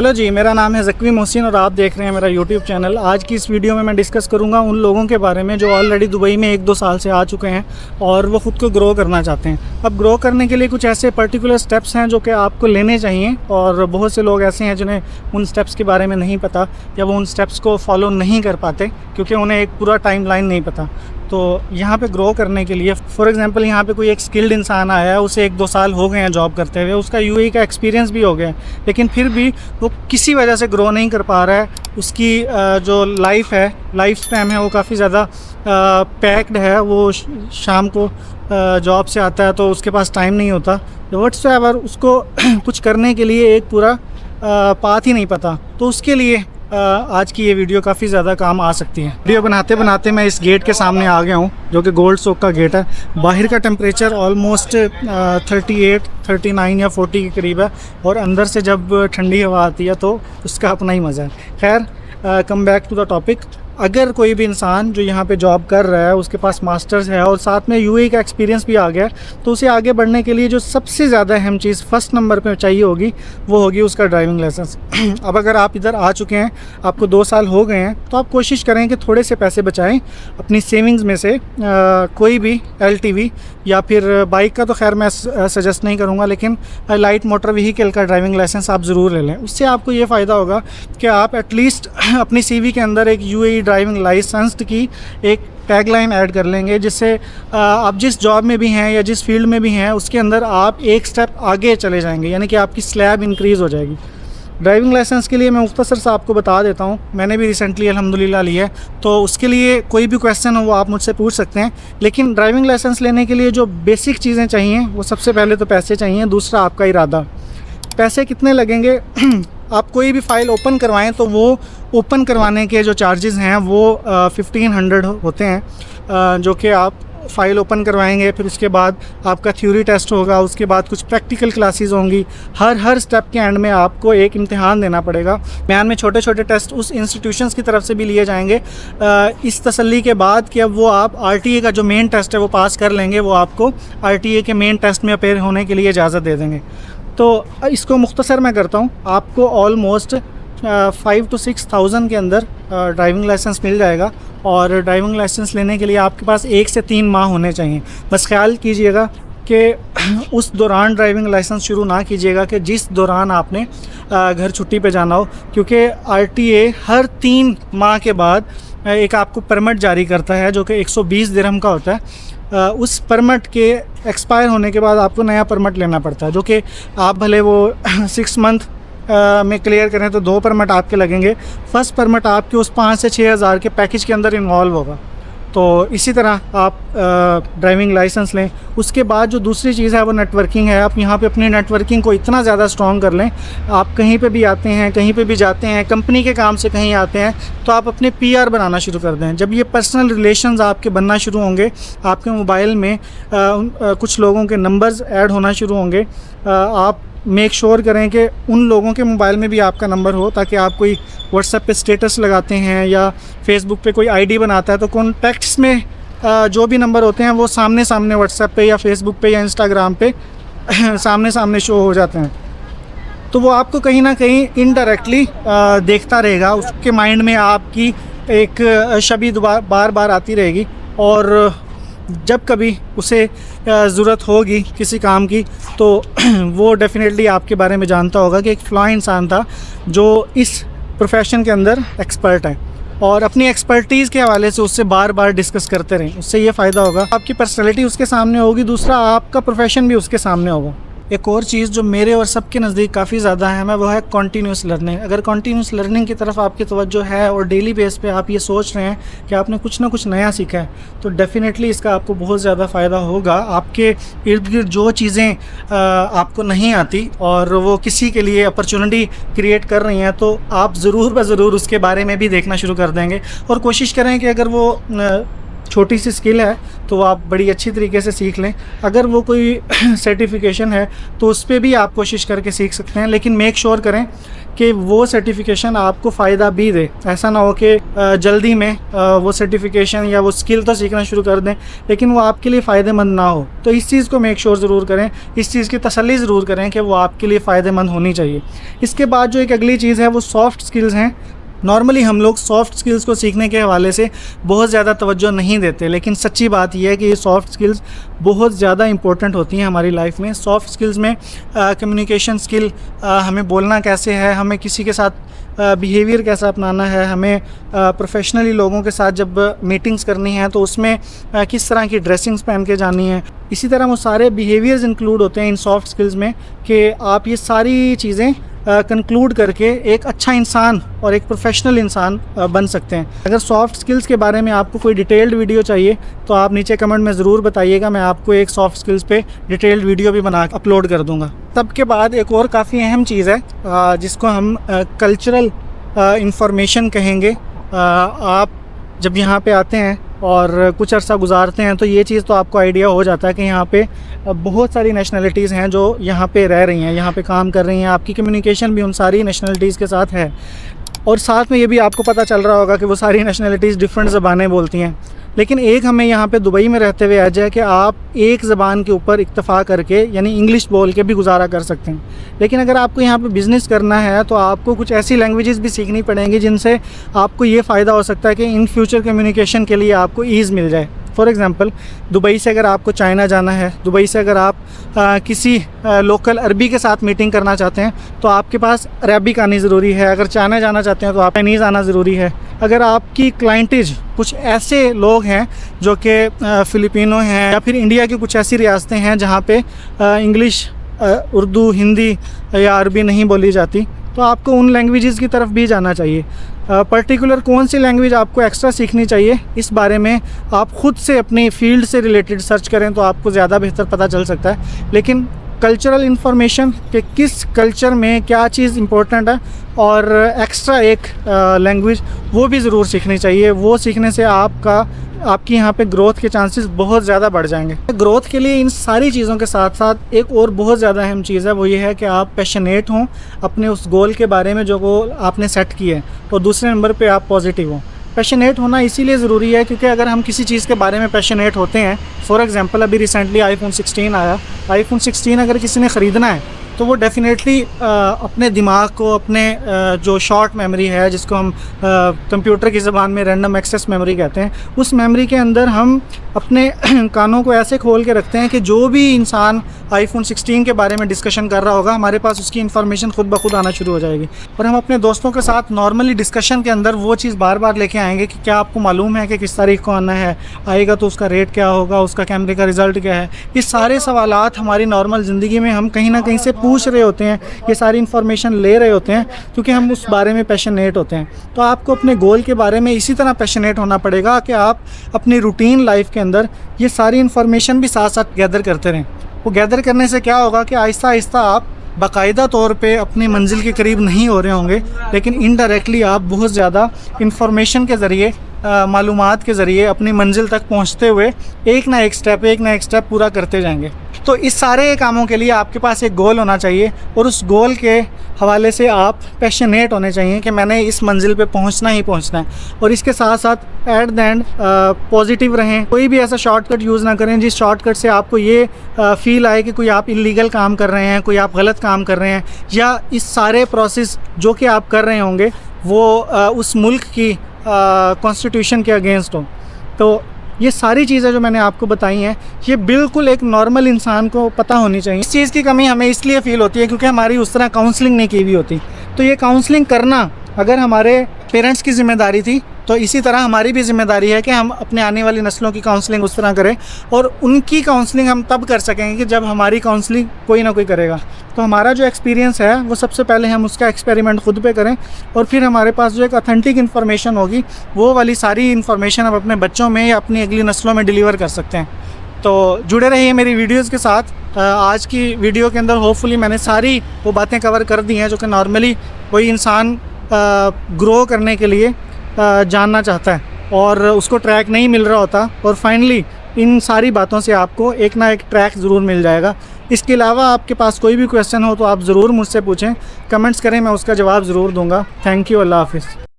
Hello जी, मेरा नाम है ज़कवी मोहसिन और आप देख रहे हैं मेरा यूट्यूब चैनल। आज की इस वीडियो में मैं डिस्कस करूंगा उन लोगों के बारे में जो ऑलरेडी दुबई में 1-2 साल से आ चुके हैं और वो ख़ुद को ग्रो करना चाहते हैं। अब ग्रो करने के लिए कुछ ऐसे पर्टिकुलर स्टेप्स हैं जो कि आपको लेने चाहिए, और बहुत से लोग ऐसे हैं जिन्हें उन स्टेप्स के बारे में नहीं पता या वो उन स्टेप्स को फॉलो नहीं कर पाते क्योंकि उन्हें एक पूरा टाइमलाइन नहीं पता। तो यहाँ पे ग्रो करने के लिए फॉर एग्ज़ाम्पल यहाँ पे कोई एक स्किल्ड इंसान आया है, उसे 1-2 साल हो गए हैं जॉब करते हुए, उसका यूएई का एक्सपीरियंस भी हो गया है, लेकिन फिर भी वो किसी वजह से ग्रो नहीं कर पा रहा है। उसकी जो लाइफ स्पैन है वो काफ़ी ज़्यादा पैक्ड है। वो शाम को जॉब से आता है तो उसके पास टाइम नहीं होता, व्हाट्सएवर उसको कुछ करने के लिए एक पूरा पाथ ही नहीं पता। तो उसके लिए आज की ये वीडियो काफ़ी ज़्यादा काम आ सकती है। वीडियो बनाते बनाते मैं इस गेट के सामने आ गया हूँ जो कि गोल्ड सोक का गेट है। बाहर का टेम्परेचर ऑलमोस्ट 38, 39 या 40 के करीब है, और अंदर से जब ठंडी हवा आती है तो उसका अपना ही मज़ा है। खैर, come back to the topic. अगर कोई भी इंसान जो यहाँ पे जॉब कर रहा है उसके पास मास्टर्स है और साथ में यूएई का एक्सपीरियंस भी आ गया, तो उसे आगे बढ़ने के लिए जो सबसे ज़्यादा अहम चीज़ फर्स्ट नंबर पे चाहिए होगी वो होगी उसका ड्राइविंग लाइसेंस। अब अगर आप इधर आ चुके हैं, आपको 2 साल हो गए हैं, तो आप कोशिश करें कि थोड़े से पैसे बचाएं अपनी सेविंग्स में से। कोई भी एलटीवी या फिर बाइक का तो खैर मैं सजेस्ट नहीं करूँगा, लेकिन लाइट मोटर व्हीकल का ड्राइविंग लाइसेंस आप ज़रूर ले लें। उससे आपको ये फ़ायदा होगा कि आप एटलीस्ट अपनी सीवी के अंदर एक यूएई ड्राइविंग लाइसेंस की एक टैगलाइन ऐड कर लेंगे, जिससे आप जिस जॉब में भी हैं या जिस फील्ड में भी हैं उसके अंदर आप एक स्टेप आगे चले जाएंगे, यानी कि आपकी स्लैब इंक्रीज़ हो जाएगी। ड्राइविंग लाइसेंस के लिए मैं मुख्तसर से आपको बता देता हूँ, मैंने भी रिसेंटली अल्हम्दुलिल्लाह लिया है, तो उसके लिए कोई भी क्वेश्चन हो वो आप मुझसे पूछ सकते हैं। लेकिन ड्राइविंग लाइसेंस लेने के लिए जो बेसिक चीज़ें चाहिए वो सबसे पहले तो पैसे चाहिए, दूसरा आपका इरादा। पैसे कितने लगेंगे? आप कोई भी फ़ाइल ओपन करवाएं तो वो ओपन करवाने के जो चार्जेस हैं वो 1500 होते हैं, जो कि आप फ़ाइल ओपन करवाएंगे, फिर उसके बाद आपका थ्योरी टेस्ट होगा, उसके बाद कुछ प्रैक्टिकल क्लासेस होंगी। हर स्टेप के एंड में आपको एक इम्तिहान देना पड़ेगा। इम्तिहान में छोटे छोटे टेस्ट उस इंस्टीट्यूशंस की तरफ से भी लिए जाएंगे, इस तसल्ली के बाद कि अब वो आप आरटीए का जो मेन टेस्ट है वो पास कर लेंगे, वो आपको आरटीए के मेन टेस्ट में अपेयर होने के लिए इजाज़त दे देंगे। तो इसको मुख्तसर मैं करता हूँ, आपको ऑलमोस्ट 5 to 6,000 के अंदर ड्राइविंग लाइसेंस मिल जाएगा। और ड्राइविंग लाइसेंस लेने के लिए आपके पास 1 से 3 माह होने चाहिए। बस ख्याल कीजिएगा कि उस दौरान ड्राइविंग लाइसेंस शुरू ना कीजिएगा कि जिस दौरान आपने घर छुट्टी पे जाना हो, क्योंकि आरटीए हर 3 माह के बाद एक आपको परमिट जारी करता है जो कि 120 दिरहम का होता है। उस परमिट के एक्सपायर होने के बाद आपको नया परमिट लेना पड़ता है, जो कि आप भले वो 6 मंथ में क्लियर करें तो 2 परमिट आपके लगेंगे। फर्स्ट परमिट आपके उस 5 से 6 हज़ार के पैकेज के अंदर इन्वॉल्व होगा। तो इसी तरह आप ड्राइविंग लाइसेंस लें। उसके बाद जो दूसरी चीज़ है वो नेटवर्किंग है। आप यहाँ पे अपनी नेटवर्किंग को इतना ज़्यादा स्ट्रॉन्ग कर लें, आप कहीं पे भी आते हैं, कहीं पे भी जाते हैं, कंपनी के काम से कहीं आते हैं, तो आप अपने पीआर बनाना शुरू कर दें। जब ये पर्सनल रिलेशंस आपके बनना शुरू होंगे, आपके मोबाइल में कुछ लोगों के नंबर्स ऐड होना शुरू होंगे, आप मेक श्योर करें कि उन लोगों के मोबाइल में भी आपका नंबर हो, ताकि आप कोई व्हाट्सएप पे स्टेटस लगाते हैं या फेसबुक पे कोई आईडी बनाता है तो कॉन्टैक्ट्स में जो भी नंबर होते हैं वो सामने सामने व्हाट्सएप पे या फेसबुक पे या इंस्टाग्राम पे सामने सामने शो हो जाते हैं। तो वो आपको कहीं ना कहीं इनडायरेक्टली देखता रहेगा, उसके माइंड में आपकी एक छवि बार बार आती रहेगी, और जब कभी उसे ज़रूरत होगी किसी काम की तो वो डेफिनेटली आपके बारे में जानता होगा कि एक फ़लाँ इंसान था जो इस प्रोफेशन के अंदर एक्सपर्ट है, और अपनी एक्सपर्टीज़ के हवाले से उससे बार बार डिस्कस करते रहें। उससे ये फ़ायदा होगा, आपकी पर्सनैलिटी उसके सामने होगी, दूसरा आपका प्रोफेशन भी उसके सामने होगा। एक और चीज़ जो मेरे और सबके नज़दीक काफ़ी ज़्यादा है वो है कॉन्टीन्यूस लर्निंग। अगर कॉन्टीन्यूस लर्निंग की तरफ आपकी तवज्जो है और डेली बेस पे आप ये सोच रहे हैं कि आपने कुछ ना कुछ नया सीखा है, तो डेफ़िनेटली इसका आपको बहुत ज़्यादा फ़ायदा होगा। आपके इर्द गिर्द जो चीज़ें आपको नहीं आती और वो किसी के लिए अपॉर्चुनिटी क्रिएट कर रही हैं, तो आप ज़रूर ब ज़रूर उसके बारे में भी देखना शुरू कर देंगे, और कोशिश करें कि अगर वो छोटी सी स्किल है तो वो आप बड़ी अच्छी तरीके से सीख लें। अगर वो कोई सर्टिफिकेशन है तो उस पर भी आप कोशिश करके सीख सकते हैं, लेकिन मेक श्योर करें कि वो सर्टिफिकेशन आपको फ़ायदा भी दे। ऐसा ना हो कि जल्दी में वो सर्टिफिकेशन या वो स्किल तो सीखना शुरू कर दें लेकिन वो आपके लिए फ़ायदेमंद ना हो। तो इस चीज़ को मेक श्योर ज़रूर करें, इस चीज़ की तसल्ली ज़रूर करें कि वो आपके लिए फ़ायदेमंद होनी चाहिए। इसके बाद जो एक अगली चीज़ है वो सॉफ्ट स्किल्स हैं। नॉर्मली हम लोग सॉफ्ट स्किल्स को सीखने के हवाले से बहुत ज़्यादा तवज्जो नहीं देते, लेकिन सच्ची बात यह है कि ये सॉफ्ट स्किल्स बहुत ज़्यादा इंपॉर्टेंट होती हैं हमारी लाइफ में। सॉफ्ट स्किल्स में कम्युनिकेशन स्किल, हमें बोलना कैसे है, हमें किसी के साथ बिहेवियर कैसा अपनाना है, हमें प्रोफेशनली लोगों के साथ जब मीटिंग्स करनी है तो उसमें किस तरह की ड्रेसिंग्स पहन के जानी है। इसी तरह वो सारे बिहेवियर्स इंक्लूड होते हैं इन सॉफ्ट स्किल्स में कि आप ये सारी चीज़ें कंक्लूड करके एक अच्छा इंसान और एक प्रोफेशनल इंसान बन सकते हैं। अगर सॉफ्ट स्किल्स के बारे में आपको कोई डिटेल्ड वीडियो चाहिए तो आप नीचे कमेंट में ज़रूर बताइएगा, मैं आपको एक सॉफ्ट स्किल्स पे डिटेल्ड वीडियो भी बना अपलोड कर दूंगा। तब के बाद एक और काफ़ी अहम चीज़ है जिसको हम कल्चरल इंफॉर्मेशन कहेंगे। आप जब यहाँ पे आते हैं और कुछ अर्सा गुजारते हैं तो ये चीज़ तो आपको आइडिया हो जाता है कि यहाँ पे बहुत सारी नेशनलिटीज़ हैं जो यहाँ पे रह रही हैं, यहाँ पे काम कर रही हैं। आपकी कम्युनिकेशन भी उन सारी नेशनलिटीज़ के साथ है और साथ में ये भी आपको पता चल रहा होगा कि वो सारी नेशनलिटीज़ डिफरेंट ज़बानें बोलती हैं। लेकिन एक हमें यहाँ पे दुबई में रहते हुए एज है कि आप एक ज़बान के ऊपर इक्तफ़ा करके यानी इंग्लिश बोल के भी गुजारा कर सकते हैं। लेकिन अगर आपको यहाँ पे बिज़नेस करना है तो आपको कुछ ऐसी लैंग्वेजेस भी सीखनी पड़ेंगी जिनसे आपको ये फ़ायदा हो सकता है कि इन फ्यूचर कम्युनिकेशन के लिए आपको ईज़ मिल जाए। फॉर एग्ज़ाम्पल, दुबई से अगर आपको चाइना जाना है, दुबई से अगर आप किसी लोकल अरबी के साथ मीटिंग करना चाहते हैं तो आपके पास अरबिक आनी ज़रूरी है। अगर चाइना जाना चाहते हैं तो आप चाइनीज़ आना ज़रूरी है। अगर आपकी क्लाइंटेज कुछ ऐसे लोग हैं जो कि फ़िलिपिनो हैं या फिर इंडिया की कुछ ऐसी रियासतें हैं जहाँ पे इंग्लिश, उर्दू, हिंदी या अरबी नहीं बोली जाती, तो आपको उन लैंग्वेजेस की तरफ भी जाना चाहिए। पर्टिकुलर कौन सी लैंग्वेज आपको एक्स्ट्रा सीखनी चाहिए इस बारे में आप ख़ुद से अपनी फ़ील्ड से रिलेटेड सर्च करें तो आपको ज़्यादा बेहतर पता चल सकता है। लेकिन कल्चरल इन्फॉर्मेशन कि किस कल्चर में क्या चीज़ इम्पोर्टेंट है और एक्स्ट्रा एक लैंग्वेज वो भी ज़रूर सीखनी चाहिए। वो सीखने से आपकी यहाँ पे ग्रोथ के चांसेस बहुत ज़्यादा बढ़ जाएंगे। ग्रोथ के लिए इन सारी चीज़ों के साथ साथ एक और बहुत ज़्यादा अहम चीज़ है, वो ये है कि आप पैशनेट हों अपने उस गोल के बारे में जो गोल आपने सेट किया है, और दूसरे नंबर पे आप पॉजिटिव हों। पैशनेट होना इसीलिए ज़रूरी है क्योंकि अगर हम किसी चीज़ के बारे में पैशनेट होते हैं, फॉर एग्ज़ाम्पल अभी रिसेंटली iPhone 16 आया, iPhone 16 अगर किसी ने ख़रीदना है तो वो डेफिनेटली अपने दिमाग को, अपने जो शॉर्ट मेमोरी है जिसको हम कंप्यूटर की ज़बान में रैंडम एक्सेस मेमोरी कहते हैं, उस मेमोरी के अंदर हम अपने कानों को ऐसे खोल के रखते हैं कि जो भी इंसान iPhone 16 के बारे में डिस्कशन कर रहा होगा हमारे पास उसकी इन्फॉर्मेशन खुद ब खुद आना शुरू हो जाएगी। और हम अपने दोस्तों के साथ नॉर्मली डिस्कशन के अंदर वो चीज़ बार बार लेके आएंगे कि क्या आपको मालूम है कि किस तारीख को आना है, आएगा तो उसका रेट क्या होगा, उसका कैमरे का रिज़ल्ट क्या है। ये सारे सवालात हमारी नॉर्मल ज़िंदगी में हम कहीं ना कहीं से पूछ रहे होते हैं, ये सारी इन्फॉर्मेशन ले रहे होते हैं क्योंकि हम उस बारे में पैशनेट होते हैं। तो आपको अपने गोल के बारे में इसी तरह पैशनेट होना पड़ेगा कि आप अपनी रूटीन लाइफ के अंदर ये सारी इन्फॉर्मेशन भी साथ साथ गैदर करते रहें। वो गैदर करने से क्या होगा कि आहिस्ता आहिस्ता आप बाकायदा तौर पे अपनी मंजिल के करीब नहीं हो रहे होंगे, लेकिन इनडायरेक्टली आप बहुत ज़्यादा इन्फॉर्मेशन के ज़रिए, मालूमात के ज़रिए अपनी मंजिल तक पहुंचते हुए एक ना एक स्टेप पूरा करते जाएंगे। तो इस सारे कामों के लिए आपके पास एक गोल होना चाहिए और उस गोल के हवाले से आप पैशनेट होने चाहिए कि मैंने इस मंजिल पे पहुंचना ही पहुंचना है। और इसके साथ साथ एट द एंड पॉजिटिव रहें, कोई भी ऐसा शॉर्टकट यूज़ ना करें जिस शॉर्टकट से आपको ये फील आए कि कोई आप इलीगल काम कर रहे हैं, कोई आप गलत काम कर रहे हैं, या इस सारे प्रोसेस जो कि आप कर रहे होंगे वो उस मुल्क की कॉन्स्टिट्यूशन के अगेंस्ट हो। तो ये सारी चीज़ें जो मैंने आपको बताई हैं ये बिल्कुल एक नॉर्मल इंसान को पता होनी चाहिए। इस चीज़ की कमी हमें इसलिए फ़ील होती है क्योंकि हमारी उस तरह काउंसलिंग नहीं की हुई होती। तो ये काउंसलिंग करना अगर हमारे पेरेंट्स की ज़िम्मेदारी थी तो इसी तरह हमारी भी ज़िम्मेदारी है कि हम अपने आने वाली नस्लों की काउंसलिंग उस तरह करें, और उनकी काउंसलिंग हम तब कर सकेंगे कि जब हमारी काउंसलिंग कोई ना कोई करेगा। तो हमारा जो एक्सपीरियंस है वो सबसे पहले हम उसका एक्सपेरिमेंट खुद पे करें, और फिर हमारे पास जो एक ऑथेंटिक इन्फॉर्मेशन होगी वो वाली सारी इन्फॉर्मेशन हम अपने बच्चों में या अपनी अगली नस्लों में डिलीवर कर सकते हैं। तो जुड़े रहिए मेरी वीडियोज़ के साथ। आज की वीडियो के अंदर होपफुली मैंने सारी वो बातें कवर कर दी हैं जो कि नॉर्मली कोई इंसान ग्रो करने के लिए जानना चाहता है। और उसको ट्रैक नहीं मिल रहा होता, और फाइनली इन सारी बातों से आपको एक ना एक ट्रैक ज़रूर मिल जाएगा। इसके अलावा आपके पास कोई भी क्वेश्चन हो तो आप ज़रूर मुझसे पूछें, कमेंट्स करें, मैं उसका जवाब ज़रूर दूंगा। थैंक यू, अल्लाह हाफ़िज़।